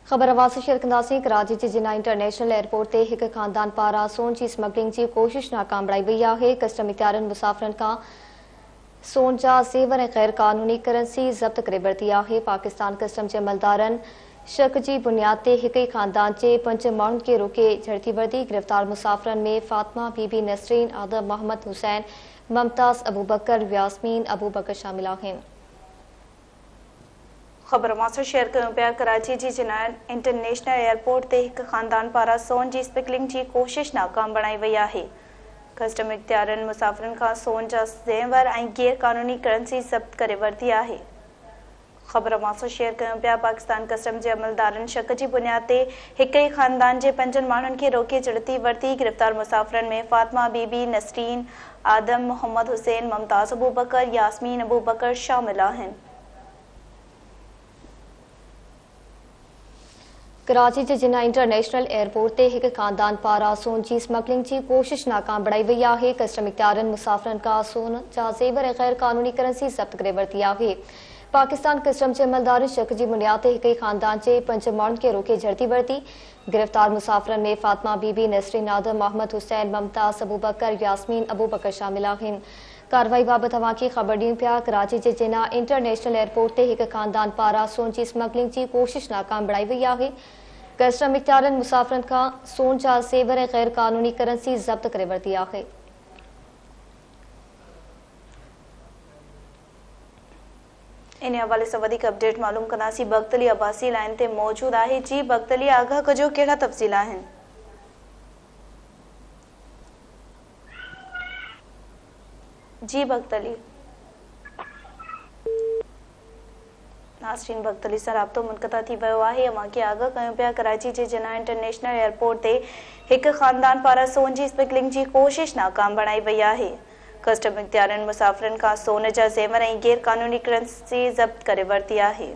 ख़बर आवाज़ शेयर कंदासीं। कराची जे जिना इंटरनेशनल एयरपोर्ट ते हिक खानदान पारां सोन जी स्मगलिंग जी कोशिश नाकाम बणाई वई आहे। कस्टम इख्तियारनि मुसाफ़िरनि खां सोन जा ज़ेवर ऐं गैर क़ानूनी करेंसी ज़ब्त करे वरिती आहे। पाकिस्तान कस्टम जे अमलदारनि शक जी बुनियाद ते हिक ई खानदान जे 5 माण्हुनि खे रोके झड़ती वरिती। गिरफ़्तार मुसाफ़िरनि में फातिमा बीबी नसरीन, आदम मोहम्मद हुसैन, मुमताज़ अबू बकर, यास्मीन अबू बकर शामिल आहिनि। ख़बर मां शेयर कयूं पिया। कराची जी जिना इंटरनेशनल एयरपोर्ट ते हिक खानदान पारां सोन जी स्मगलिंग जी कोशिश नाकाम बणाई वई आहे। कस्टम इख्तियारनि मुसाफ़िरनि खां सोन जा ज़ेवर ऐं गैर क़ानूनी करेंसी ज़ब्त करे वरिती आहे। ख़बर मां शेयर कयूं पिया। पाकिस्तान कस्टम जे अमलदारनि शक जी बुनियाद ते हिक ई खानदान जे 5 माण्हुनि खे रोके झड़ती वरिती। गिरफ़्तार मुसाफ़िरनि में फातिमा बीबी नसरीन, आदम मोहम्मद हुसैन, मुमताज़ अबू बकर, यास्मीन अबू बकर शामिल आहिनि। कराची जे जिना इंटरनेशनल एयरपोर्ट ते हिक खानदान पारां सोन जी स्मगलिंग जी कोशिश नाकाम बणाई वई आहे। कस्टम इख्तियारनि मुसाफ़िरनि खां सोन जा ज़ेवर ऐं गैर क़ानूनी करेंसी ज़ब्त करे वरिती आहे। पाकिस्तान कस्टम जे अमलदारनि शक जी बुनियाद ते हिक ई खानदान जे 5 माण्हुनि खे रोके झड़ती वरिती। गिरफ़्तार मुसाफ़िरनि में फातिमा बीबी नसरीन, आदम मोहम्मद हुसैन, मुमताज़ अबू बकर, यास्मीन अबू बकर शामिल आहिनि। कार्रवाई बाबति तव्हांखे ख़बर ॾियूं पिया। कराची जे जिना इंटरनेशनल एयरपोर्ट ते हिक खानदान पारां सोन जी स्मगलिंग जी कोशिश नाकाम बणाई वई आहे। कस्टम इख्तियारनि मुसाफ़िरनि खां सोन जा ज़ेवर ऐं गैर क़ानूनी करेंसी ज़ब्त करे वरिती आहे। इन हवाले सां वधीक अपडेट मालूम कंदासीं। बख्तली अब्बासी लाइन ते मौजूद आहे। जी बख्तली, आगाह कजो कहिड़ा तफ़सील आहिनि? जी बख्तली। नाज़रीन, बख्तली सां राब्तो मुनक़ता थी वियो आहे। अव्हांखे आगाह कयूं पिया। कराची जे जिना इंटरनेशनल एयरपोर्ट ते हिक खानदान पारां सोन जी स्मगलिंग जी कोशिश नाकाम बणाई वई आहे। कस्टम इख्तियारनि मुसाफ़िरनि खां सोन जा ज़ेवर ऐं गैर क़ानूनी करेंसी ज़ब्त करे वरिती आहे।